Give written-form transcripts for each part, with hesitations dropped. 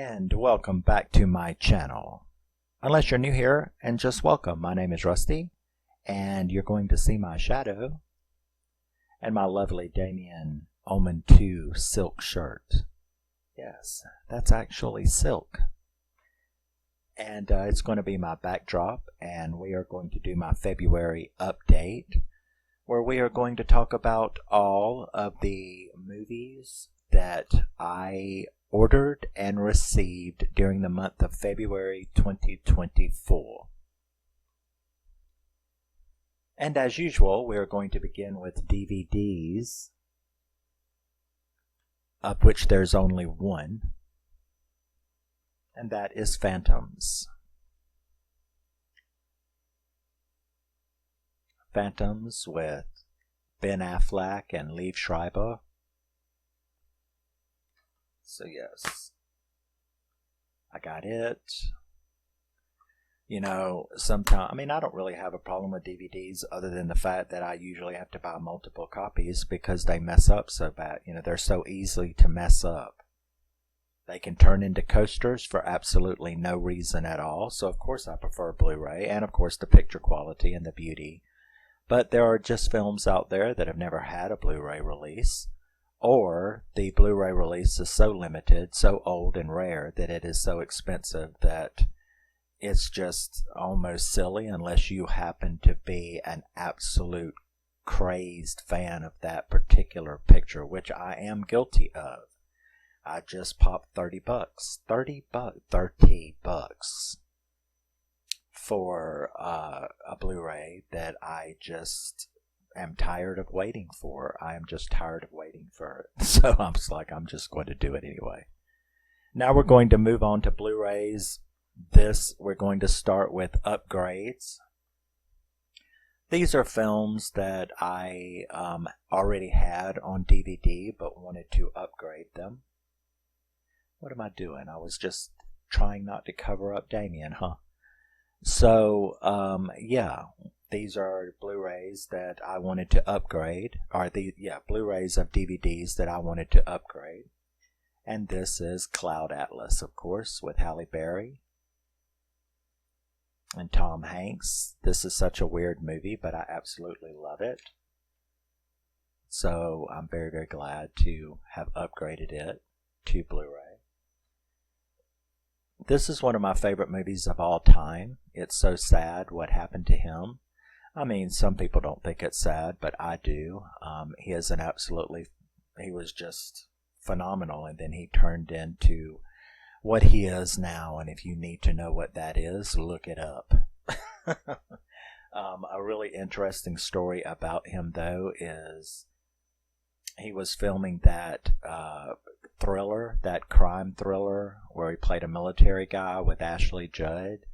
And welcome back to my channel. Unless you're new here, and just welcome. My name is Rusty, and you're going to see my shadow and my lovely Damien Omen 2 silk shirt. Yes, that's actually silk. And it's going to be my backdrop, and we are going to do my February update, where we are going to talk about all of the movies that I ordered and received during the month of February 2024. And as usual, we are going to begin with DVDs, of which there's only one, and that is Phantoms. Phantoms with Ben Affleck and Liev Schreiber. So yes, I got it. You know, sometimes, I don't really have a problem with DVDs other than the fact that I usually have to buy multiple copies because they mess up so bad. You know, they're so easy to mess up. They can turn into coasters for absolutely no reason at all. So of course I prefer Blu-ray, and of course the picture quality and the beauty. But there are just films out there that have never had a Blu-ray release. Or the Blu-ray release is so limited, so old and rare, that it is so expensive that it's just almost silly unless you happen to be an absolute crazed fan of that particular picture, which I am guilty of. I just popped $30. $30 for a Blu-ray that I just am tired of waiting for. I am just tired of waiting for it. So I'm just like, I'm just going to do it anyway. Now we're going to move on to Blu-rays. We're going to start with upgrades. These are films that I already had on DVD but wanted to upgrade them. What am I doing? I was just trying not to cover up Damien, huh? So, yeah. These are Blu-rays that I wanted to upgrade, Blu-rays of DVDs that I wanted to upgrade. And this is Cloud Atlas, of course, with Halle Berry and Tom Hanks. This is such a weird movie, but I absolutely love it. So I'm very, very glad to have upgraded it to Blu-ray. This is one of my favorite movies of all time. It's so sad what happened to him. Some people don't think it's sad, but I do. He was just phenomenal, and then he turned into what he is now, and if you need to know what that is, look it up. A really interesting story about him, though, is he was filming that crime thriller, where he played a military guy with Ashley Judd.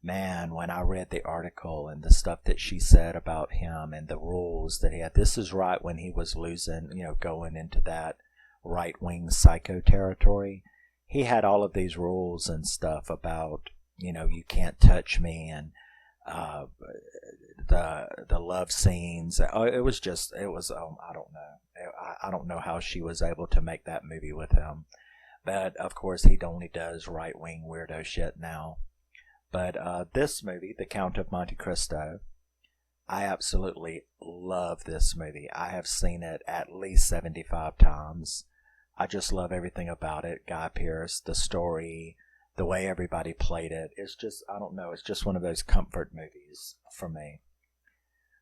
Man, when I read the article and the stuff that she said about him and the rules that he had, this is right when he was going into that right-wing psycho territory. He had all of these rules and stuff about, you can't touch me, and the love scenes. I don't know. I don't know how she was able to make that movie with him. But, of course, he only does right-wing weirdo shit now. But this movie, The Count of Monte Cristo, I absolutely love this movie. I have seen it at least 75 times. I just love everything about it. Guy Pearce, the story, the way everybody played it. It's just, I don't know, it's just one of those comfort movies for me.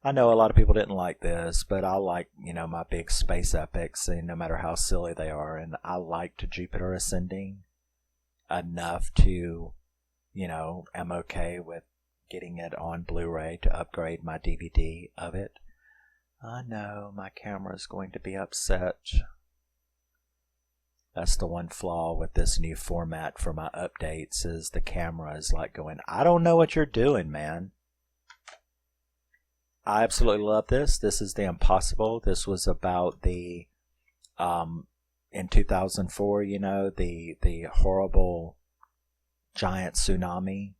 I know a lot of people didn't like this, but I like, my big space epics, and no matter how silly they are. And I liked Jupiter Ascending enough to, am okay with getting it on Blu-ray to upgrade my DVD of it. I know my camera is going to be upset. That's the one flaw with this new format for my updates, is the camera is like going, I don't know what you're doing, man. I absolutely love this. This is The Impossible. This was about the, in 2004, the horrible giant tsunami,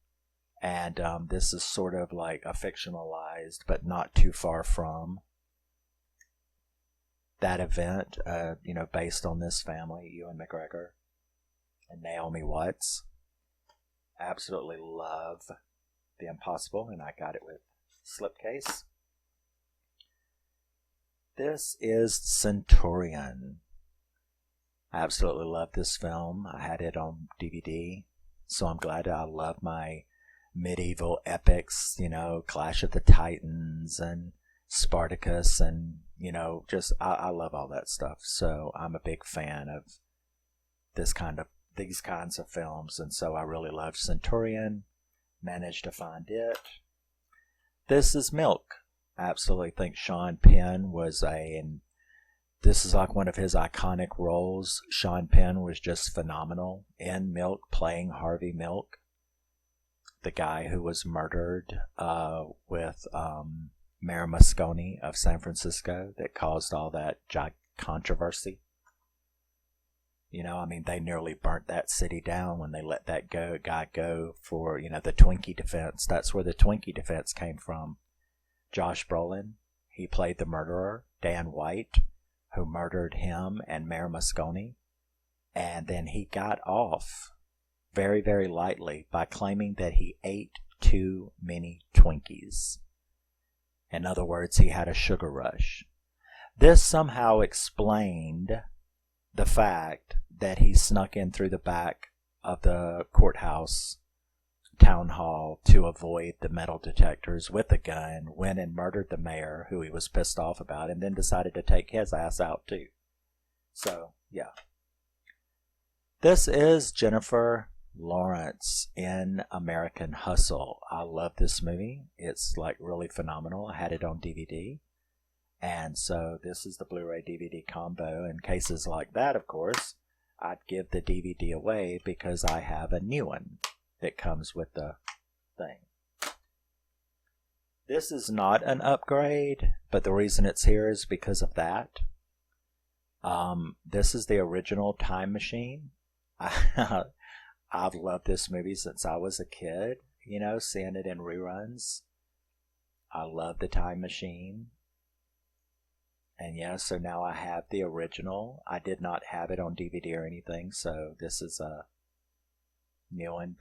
and this is sort of like a fictionalized, but not too far from that event, based on this family, Ewan McGregor. and Naomi Watts. Absolutely love The Impossible, and I got it with slipcase. This is Centurion. I absolutely love this film. I had it on DVD, so I'm glad. I love my medieval epics, Clash of the Titans and Spartacus, and, just, I love all that stuff. So I'm a big fan of these kinds of films, and so I really loved Centurion. Managed to find it. This is Milk. I absolutely think Sean Penn and this is like one of his iconic roles. Sean Penn was just phenomenal in Milk, playing Harvey Milk, the guy who was murdered with Mayor Moscone of San Francisco that caused all that controversy. They nearly burnt that city down when they let that guy go for, the Twinkie defense. That's where the Twinkie defense came from. Josh Brolin, he played the murderer, Dan White, who murdered him and Mayor Moscone. And then he got off very, very lightly by claiming that he ate too many Twinkies. In other words, he had a sugar rush. This somehow explained the fact that he snuck in through the back of the courthouse town hall to avoid the metal detectors with a gun, went and murdered the mayor, who he was pissed off about, and then decided to take his ass out too. So, yeah. This is Jennifer Lawrence in American Hustle. I love this movie. It's like really phenomenal. I had it on DVD. And so this is the Blu-ray DVD combo. In cases like that, of course, I'd give the DVD away because I have a new one that comes with the thing. This is not an upgrade, but the reason it's here is because of that. This is the original Time Machine. I've loved this movie since I was a kid, seeing it in reruns. I love the Time Machine. And yeah, so now I have the original. I did not have it on DVD or anything, so this is a new one,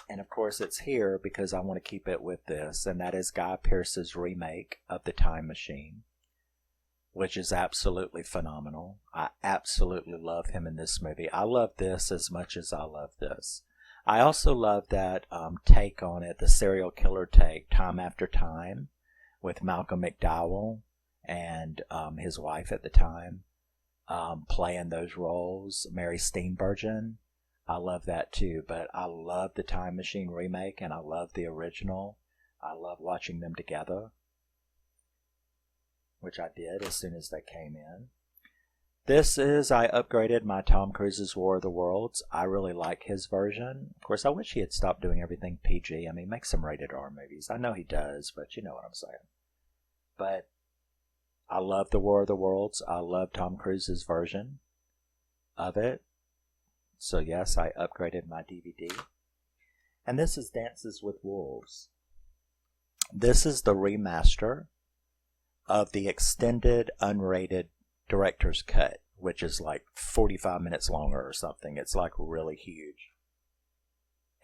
and of course it's here because I want to keep it with this, and that is Guy Pearce's remake of The Time Machine, which is absolutely phenomenal. I absolutely love him in this movie. I love this as much as I love this. I also love that take on it, the serial killer take, Time After Time, with Malcolm McDowell and his wife at the time playing those roles, Mary Steenburgen. I love that too, but I love the Time Machine remake and I love the original. I love watching them together, which I did as soon as they came in. This is, I upgraded my Tom Cruise's War of the Worlds. I really like his version. Of course, I wish he had stopped doing everything PG. I mean, make some rated R movies. I know he does, but you know what I'm saying. But I love the War of the Worlds. I love Tom Cruise's version of it. So yes, I upgraded my DVD. And this is Dances with Wolves. This is the remaster of the extended unrated director's cut, which is like 45 minutes longer or something. It's like really huge.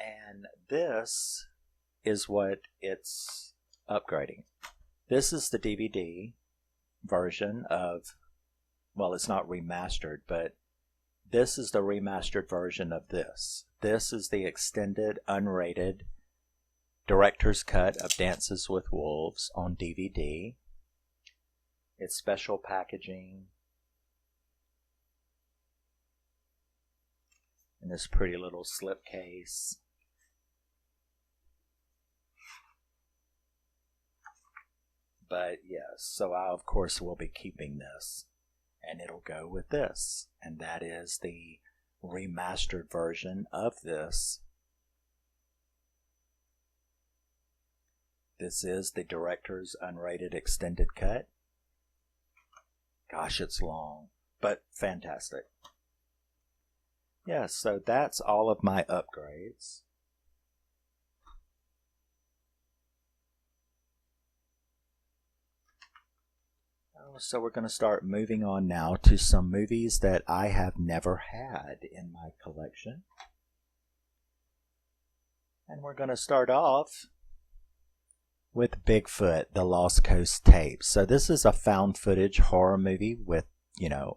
And this is what it's upgrading. This is the DVD version of, well, it's not remastered, but this is the remastered version of this. This is the extended unrated director's cut of Dances with Wolves on DVD. It's special packaging. In this pretty little slipcase. But yes, so I of course will be keeping this. And it'll go with this. And that is the remastered version of this. This is the director's unrated extended cut. Gosh, it's long, but fantastic. Yes, so that's all of my upgrades. So we're going to start moving on now to some movies that I have never had in my collection. And we're going to start off with Bigfoot, The Lost Coast Tapes. So this is a found footage horror movie with,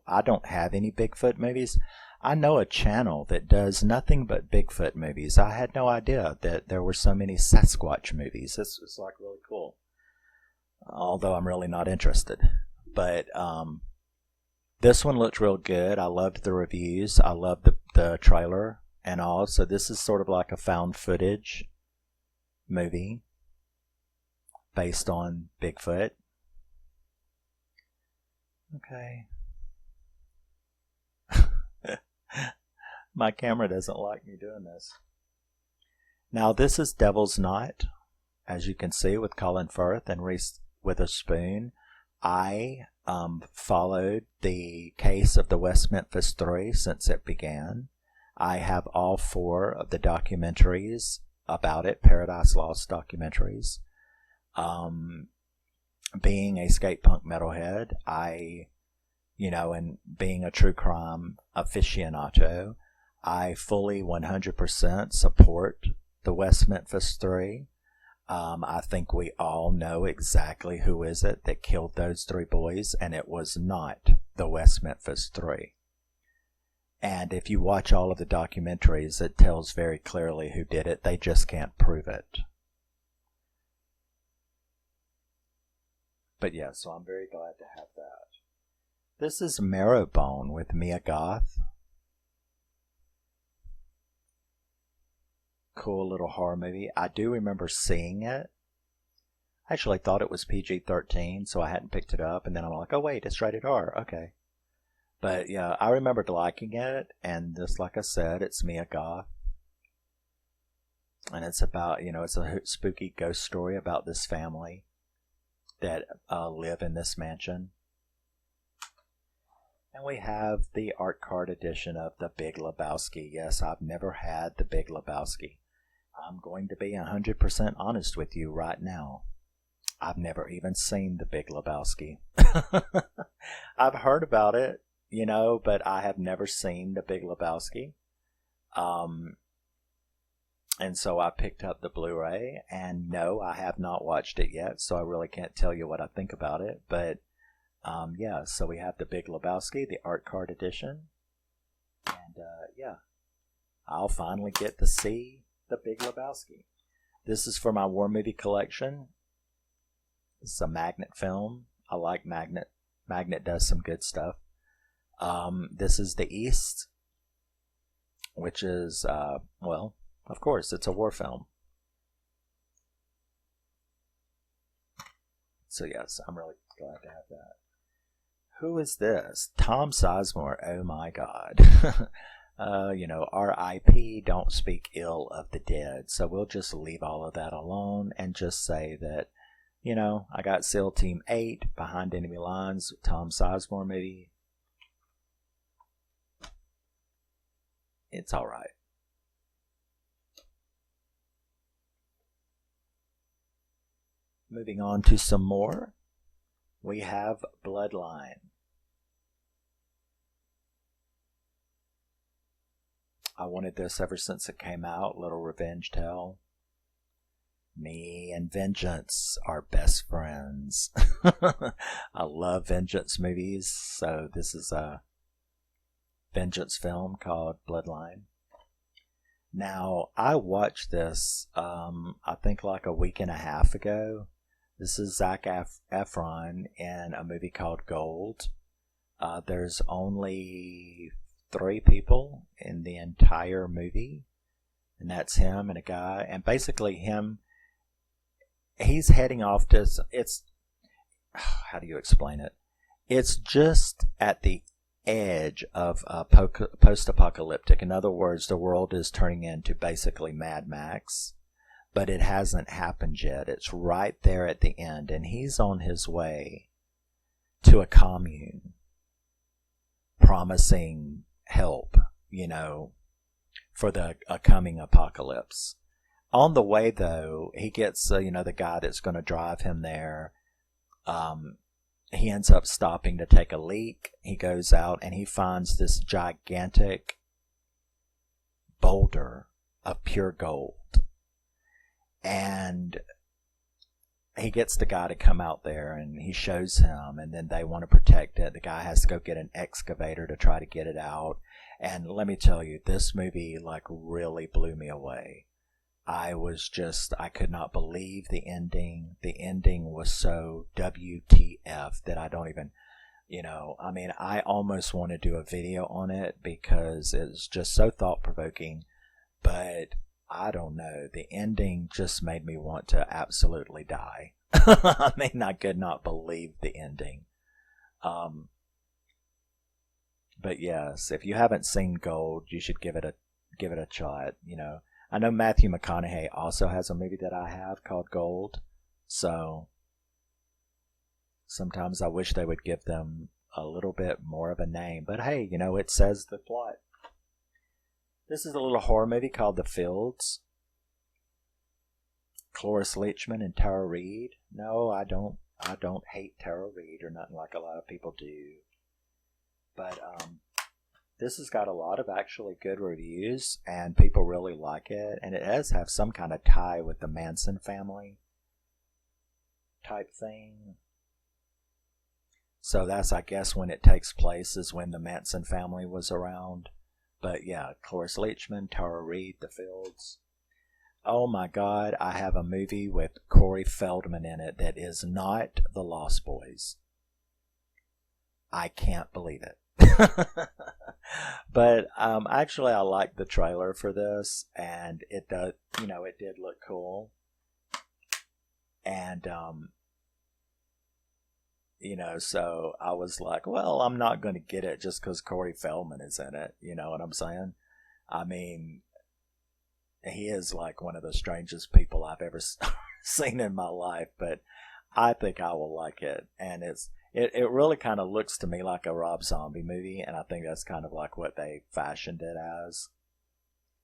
I don't have any Bigfoot movies. I know a channel that does nothing but Bigfoot movies. I had no idea that there were so many Sasquatch movies. This was like really cool. Although I'm really not interested. But this one looked real good. I loved the reviews. I loved the trailer and all. So this is sort of like a found footage movie based on Bigfoot. Okay. My camera doesn't like me doing this. Now this is Devil's Knot, as you can see, with Colin Firth and Reese Witherspoon. I followed the case of the West Memphis 3 since it began. I have all 4 of the documentaries about it, Paradise Lost documentaries. Being a skate punk metalhead, and being a true crime aficionado, I fully 100% support the West Memphis 3. I think we all know exactly who is it that killed those 3 boys, and it was not the West Memphis 3. And if you watch all of the documentaries, it tells very clearly who did it. They just can't prove it. But yeah, so I'm very glad to have that. This is Marrowbone with Mia Goth. Cool little horror movie. I do remember seeing it. I actually thought it was PG-13, so I hadn't picked it up. And then I'm like, oh wait, it's rated R. Okay. But yeah, I remembered liking it. And just like I said, it's Mia Goth. And it's about, it's a spooky ghost story about this family that live in this mansion. And we have the art card edition of The Big Lebowski. Yes, I've never had The Big Lebowski. I'm going to be 100% honest with you right now. I've never even seen The Big Lebowski. I've heard about it, but I have never seen The Big Lebowski. And so I picked up the Blu-ray, and no, I have not watched it yet, so I really can't tell you what I think about it. But yeah, so we have The Big Lebowski, the art card edition. And yeah, I'll finally get to see The Big Lebowski. This is for my war movie collection. It's a Magnet film. I like Magnet. Magnet does some good stuff. This is The East, which is, well, of course, it's a war film. So yes, I'm really glad to have that. Who is this? Tom Sizemore. Oh my God. R.I.P. Don't speak ill of the dead. So we'll just leave all of that alone and just say that, I got SEAL Team 8, Behind Enemy Lines, Tom Sizemore movie. It's alright. Moving on to some more. We have Bloodline. I wanted this ever since it came out. Little revenge tale. Me and Vengeance are best friends. I love Vengeance movies, so this is a Vengeance film called Bloodline. Now, I watched this, I think like a week and a half ago. This is Zac Efron in a movie called Gold. There's only 3 people in the entire movie, and that's him and a guy. And basically he's heading off to, how do you explain it? It's just at the edge of post-apocalyptic. In other words, the world is turning into basically Mad Max. But it hasn't happened yet. It's right there at the end. And he's on his way to a commune promising help, for the coming apocalypse. On the way, though, he gets, the guy that's going to drive him there, he ends up stopping to take a leak. He goes out and he finds this gigantic boulder of pure gold. And he gets the guy to come out there and he shows him, and then they want to protect it. The guy has to go get an excavator to try to get it out. And let me tell you, this movie like really blew me away. I could not believe the ending. The ending was so WTF that I don't even, I almost want to do a video on it because it's just so thought-provoking. But I don't know. The ending just made me want to absolutely die. I mean, I could not believe the ending. But yes, if you haven't seen Gold, you should give it a shot. I know Matthew McConaughey also has a movie that I have called Gold. So sometimes I wish they would give them a little bit more of a name. But hey, it says the plot. This is a little horror movie called The Fields. Cloris Leachman and Tara Reid. No, I don't hate Tara Reid or nothing like a lot of people do. But this has got a lot of actually good reviews, and people really like it. And it does have some kind of tie with the Manson family type thing. So that's, I guess, when it takes place is when the Manson family was around. But yeah, Cloris Leachman, Tara Reid, The Fields. Oh my God, I have a movie with Corey Feldman in it that is not The Lost Boys. I can't believe it. But actually I like the trailer for this, and it does, it did look cool. And so I was like, well, I'm not going to get it just because Corey Feldman is in it. You know what I'm saying? I mean, he is like one of the strangest people I've ever seen in my life, but I think I will like it. And it really kind of looks to me like a Rob Zombie movie, and I think that's kind of like what they fashioned it as.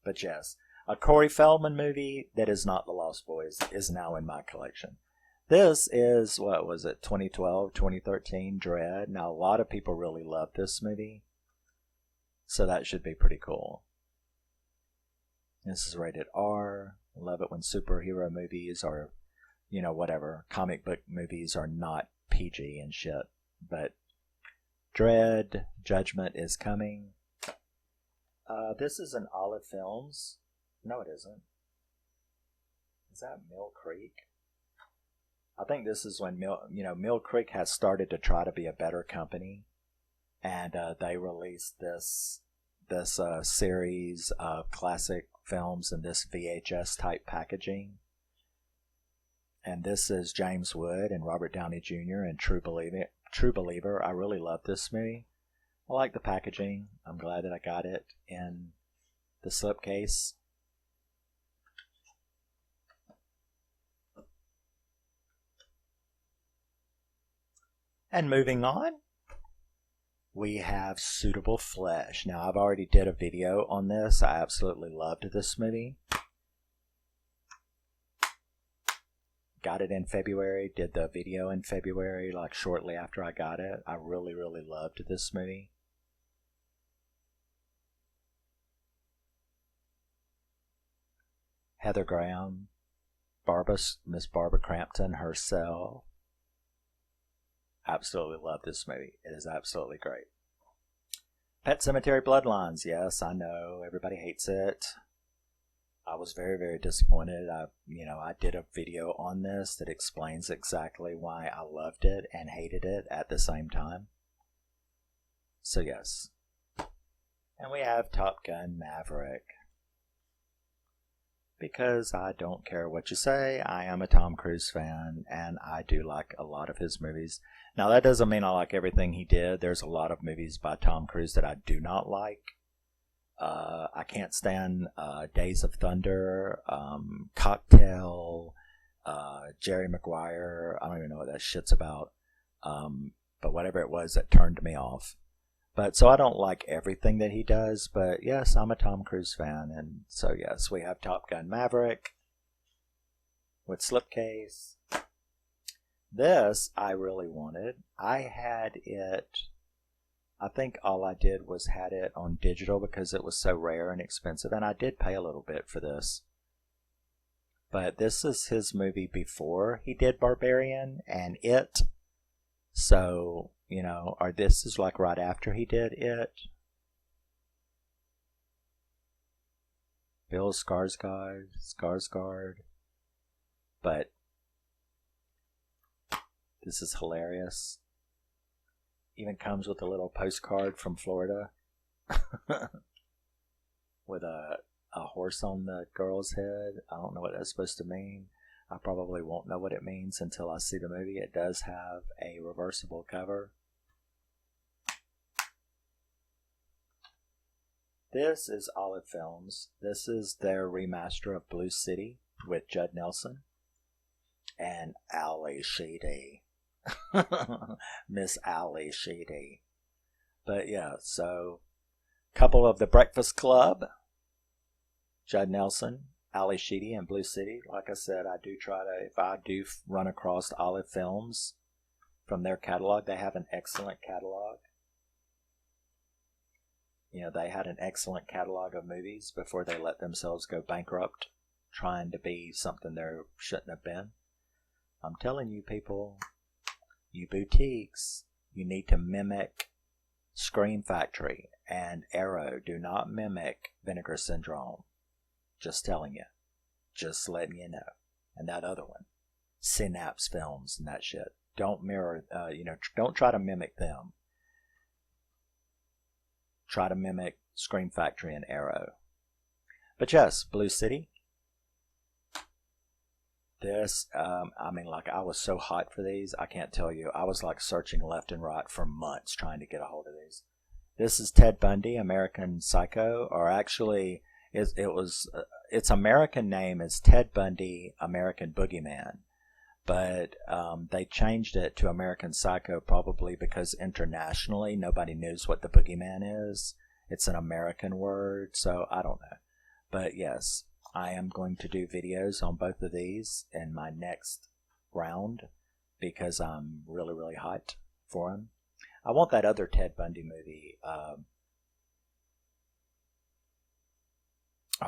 But yes, a Corey Feldman movie that is not The Lost Boys is now in my collection. This is, 2012, 2013, Dread. Now, a lot of people really love this movie, so that should be pretty cool. This is rated R. I love it when superhero movies or, whatever, comic book movies are not PG and shit. But Dread, Judgment is coming. This is an Olive Films. No, it isn't. Is that Mill Creek? I think this is when Mill Creek has started to try to be a better company, and they released this series of classic films in this VHS type packaging. And this is James Wood and Robert Downey Jr. in True Believer. I really love this movie. I like the packaging. I'm glad that I got it in the slipcase. And moving on, we have Suitable Flesh. Now, I've already did a video on this. I absolutely loved this movie. Got it in February, did the video in February, like shortly after I got it. I really, really loved this movie. Heather Graham, Miss Barbara Crampton herself. Absolutely love this movie. It is absolutely great. Pet Sematary Bloodlines. Yes, I know everybody hates it. I was very, very disappointed. I did a video on this that explains exactly why I loved it and hated it at the same time. So yes. And we have Top Gun Maverick. Because I don't care what you say, I am a Tom Cruise fan, and I do like a lot of his movies. Now, that doesn't mean I like everything he did. There's a lot of movies by Tom Cruise that I do not like. I can't stand Days of Thunder, Cocktail, Jerry Maguire. I don't even know what that shit's about. But whatever it was that turned me off. But so I don't like everything that he does, but yes, I'm a Tom Cruise fan, and so yes, we have Top Gun Maverick with slipcase. This I really wanted. I had it, I think all I did was had it on digital because it was so rare and expensive, and I did pay a little bit for this. But this is his movie before he did Barbarian and It. So, or this is like right after he did It. Bill Skarsgård. But this is hilarious. Even comes with a little postcard from Florida with a horse on the girl's head. I don't know what that's supposed to mean. I probably won't know what it means until I see the movie. It does have a reversible cover. This is Olive Films. This is their remaster of Blue City with Judd Nelson and Ali Sheedy. Miss Ali Sheedy. But yeah, so couple of The Breakfast Club, Judd Nelson, Ali Sheedy, and Blue City. Like I said, I do try to, if I do run across Olive Films from their catalog, they have an excellent catalog. They had an excellent catalog of movies before they let themselves go bankrupt, trying to be something they shouldn't have been. I'm telling you, people, you boutiques, you need to mimic Scream Factory and Arrow. Do not mimic Vinegar Syndrome. Just telling you. Just letting you know. And that other one. Synapse Films and that shit. Don't mirror, don't try to mimic them. Try to mimic Scream Factory and Arrow. But yes, Blue City. This, I was so hot for these, I can't tell you. I was like searching left and right for months trying to get a hold of these. This is Ted Bundy, American Psycho, or actually, its American name is Ted Bundy, American Boogeyman. But they changed it to American Psycho probably because internationally nobody knows what the boogeyman is. It's an American word, so I don't know. But yes, I am going to do videos on both of these in my next round because I'm really, really hyped for them. I want that other Ted Bundy movie. I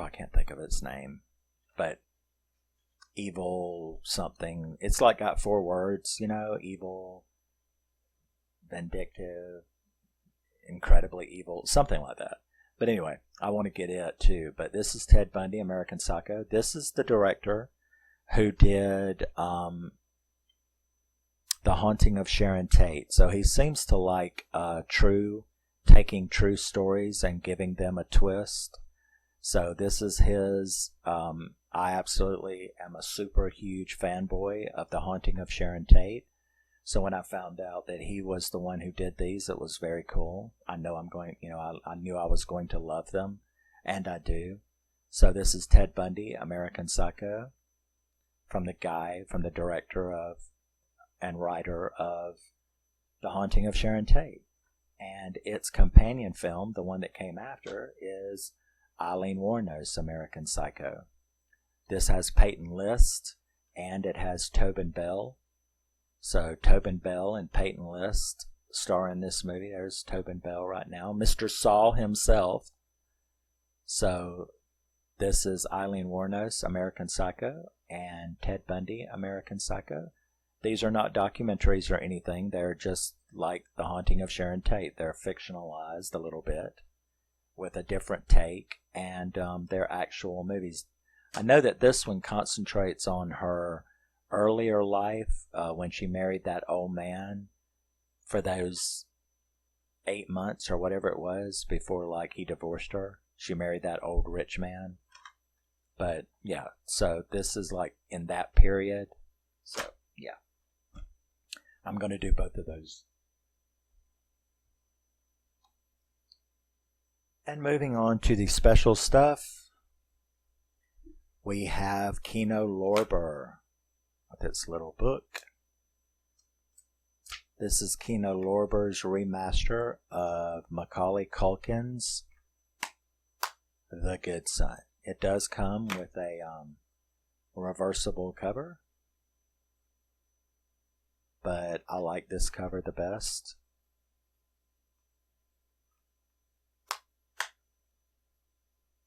can't think of its name, but Evil something. It's like got 4 words, evil, vindictive, incredibly evil, something like that. But anyway, I want to get it too. But this is Ted Bundy, American Psycho. This is the director who did The Haunting of Sharon Tate. So he seems to like taking true stories and giving them a twist. So this is his, I absolutely am a super huge fanboy of The Haunting of Sharon Tate. So when I found out that he was the one who did these, it was very cool. I know I knew I was going to love them, and I do. So this is Ted Bundy, American Psycho, from the director of and writer of The Haunting of Sharon Tate. And its companion film, the one that came after, is Eileen Wuornos, American Psycho. This has Peyton List, and it has Tobin Bell. So Tobin Bell and Peyton List star in this movie. There's Tobin Bell right now. Mr. Saul himself. So this is Eileen Wuornos, American Psycho, and Ted Bundy, American Psycho. These are not documentaries or anything. They're just like The Haunting of Sharon Tate. They're fictionalized a little bit with a different take, and they're actual movies. I know that this one concentrates on her earlier life when she married that old man for those 8 months or whatever it was before he divorced her. She married that old rich man. But yeah, so this is in that period. So yeah, I'm going to do both of those. And moving on to the special stuff, we have Kino Lorber with its little book. This is Kino Lorber's remaster of Macaulay Culkin's The Good Son. It does come with a reversible cover. but I like this cover the best.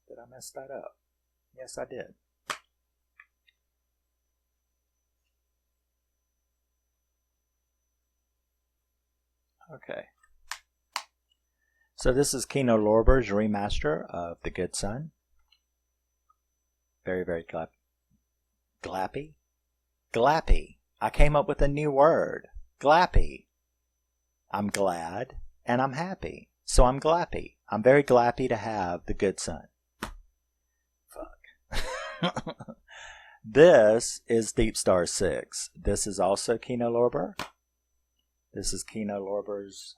Did I mess that up? Yes, I did. Okay. So this is Kino Lorber's remaster of The Good Son. Very, very glappy. Glappy. I came up with a new word. Glappy. I'm glad and I'm happy. So I'm glappy. I'm very glappy to have The Good Son. Fuck. This is Deep Star 6. This is also Kino Lorber. This is Kino Lorber's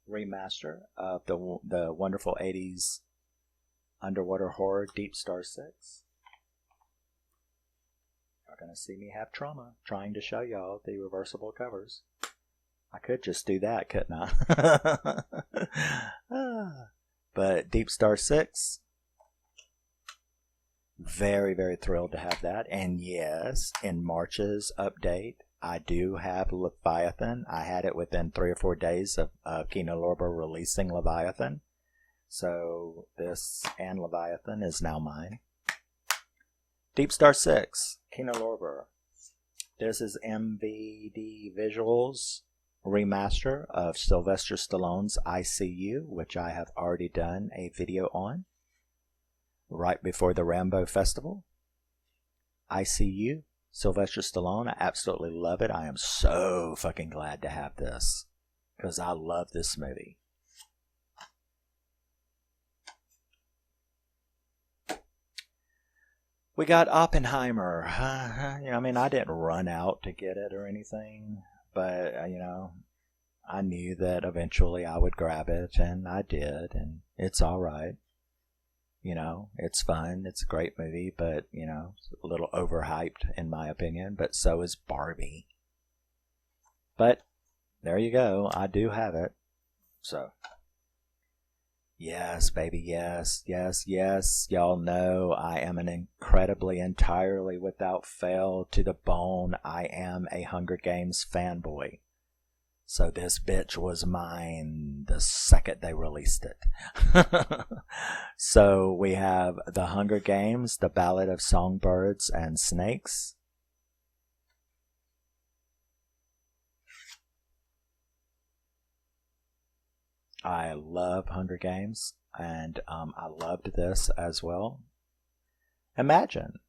remaster of the wonderful 80s underwater horror Deep Star 6. You're going to see me have trauma trying to show y'all the reversible covers. I could just do that, couldn't I? But Deep Star 6, very, very thrilled to have that. And yes, in March's update, I do have Leviathan. I had it within 3 or 4 days of Kino Lorber releasing Leviathan. So this and Leviathan is now mine. Deep Star 6, Kino Lorber. This is MVD Visuals remaster of Sylvester Stallone's ICU, which I have already done a video on right before the Rambo Festival. ICU, Sylvester Stallone. I absolutely love it. I am so fucking glad to have this because I love this movie. We got Oppenheimer. I mean, I didn't run out to get it or anything, but, I knew that eventually I would grab it, and I did, and it's alright. It's fun. It's a great movie, but, it's a little overhyped in my opinion, but so is Barbie. But, there you go. I do have it. So, yes, baby, yes, yes, yes. Y'all know I am an incredibly, entirely, without fail, to the bone, I am a Hunger Games fanboy. So this bitch was mine the second they released it. So we have The Hunger Games, The Ballad of Songbirds and Snakes. I love Hunger Games, and I loved this as well. Imagine.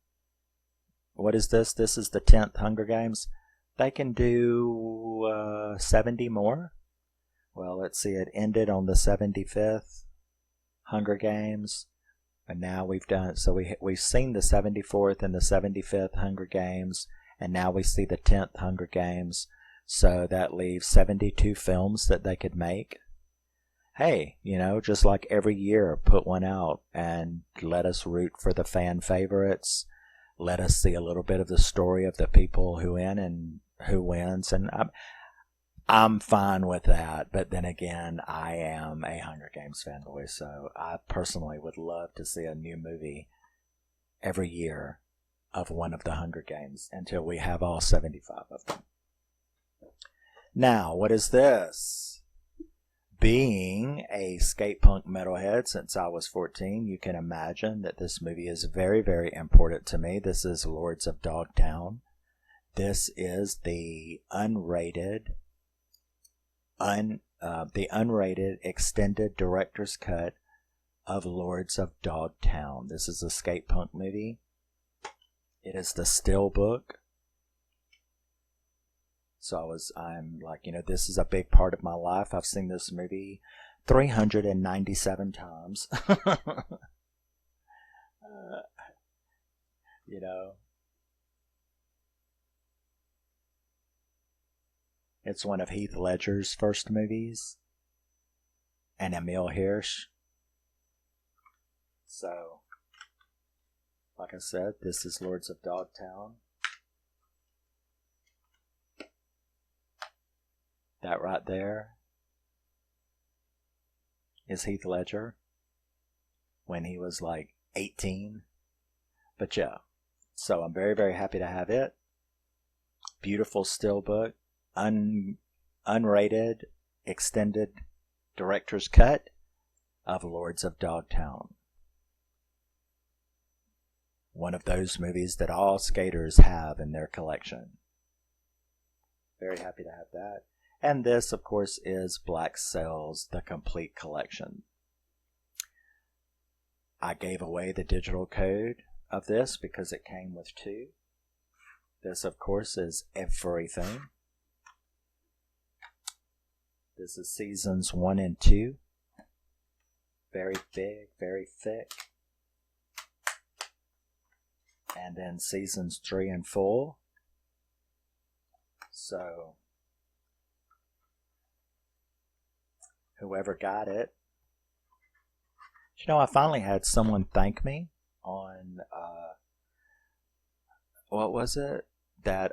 What is this? This is the 10th Hunger Games. They can do 70 more. Well, let's see. It ended on the 75th Hunger Games, and now we've done. So we've seen the 74th and the 75th Hunger Games, and now we see the 10th Hunger Games. So that leaves 72 films that they could make. Hey, just like every year, put one out and let us root for the fan favorites. Let us see a little bit of the story of the people who win and who wins. And I'm fine with that. But then again, I am a Hunger Games fanboy. So I personally would love to see a new movie every year of one of the Hunger Games until we have all 75 of them. Now, what is this? Being a skate punk metalhead since I was 14, you can imagine that this movie is very, very important to me. This is Lords of Dogtown. This is the unrated extended director's cut of Lords of Dogtown. This is a skate punk movie. It is the Steelbook. So I'm like, this is a big part of my life. I've seen this movie 397 times. It's one of Heath Ledger's first movies. And Emile Hirsch. So, like I said, this is Lords of Dogtown. That right there is Heath Ledger when he was like 18. But yeah, so I'm very, very happy to have it. beautiful steelbook, unrated, extended director's cut of Lords of Dogtown. One of those movies that all skaters have in their collection. Very happy to have that. And this, of course, is Black Sails, the complete collection. I gave away the digital code of this because it came with 2. This, of course, is everything. This is seasons 1 and 2. Very big, very thick. And then seasons 3 and 4. So, whoever got it. You know, I finally had someone thank me on, what was it? That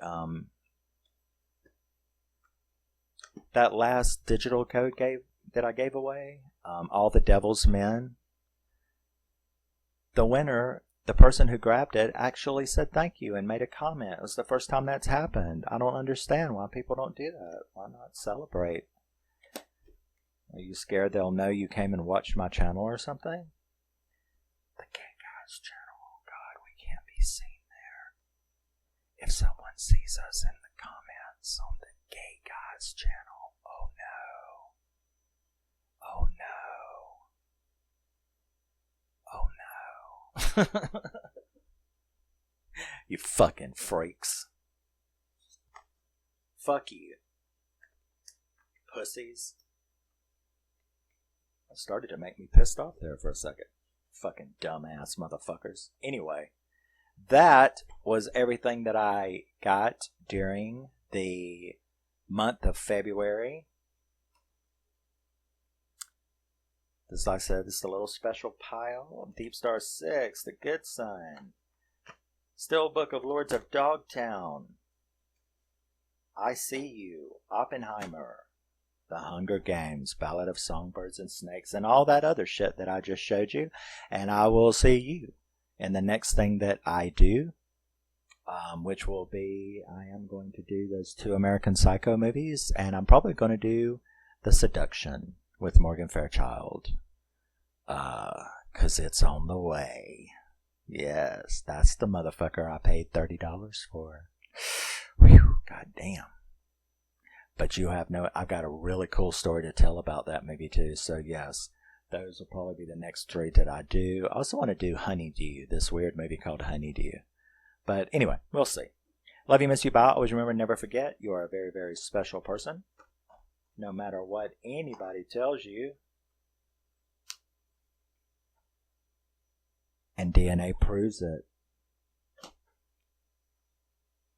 last digital code that I gave away, All the Devil's Men. The winner, the person who grabbed it, actually said thank you and made a comment. It was the first time that's happened. I don't understand why people don't do that. Why not celebrate? Are you scared they'll know you came and watched my channel or something? The Gay Guys channel. Oh God, we can't be seen there. If someone sees us in the comments on the Gay Guys channel, oh no. Oh no. Oh no. You fucking freaks. Fuck you. Pussies. That started to make me pissed off there for a second. Fucking dumbass motherfuckers. Anyway, that was everything that I got during the month of February. This, like I said, this is a little special pile of Deep Star 6, The Good Son, Steelbook of Lords of Dogtown, I See You, Oppenheimer, The Hunger Games, Ballad of Songbirds and Snakes, and all that other shit that I just showed you. And I will see you in the next thing that I do, which will be, I am going to do those 2 American Psycho movies, and I'm probably going to do The Seduction with Morgan Fairchild, because it's on the way. Yes, that's the motherfucker I paid $30 for. Whew, god damn. But you have no, I've got a really cool story to tell about that movie too. So yes, those will probably be the next 3 that I do. I also want to do Honeydew, this weird movie called Honeydew. But anyway, we'll see. Love you, miss you, bye. Always remember, never forget, you are a very, very special person. No matter what anybody tells you. And DNA proves it.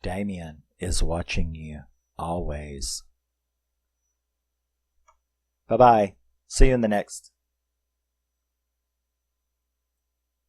Damien is watching you always. Bye-bye. See you in the next.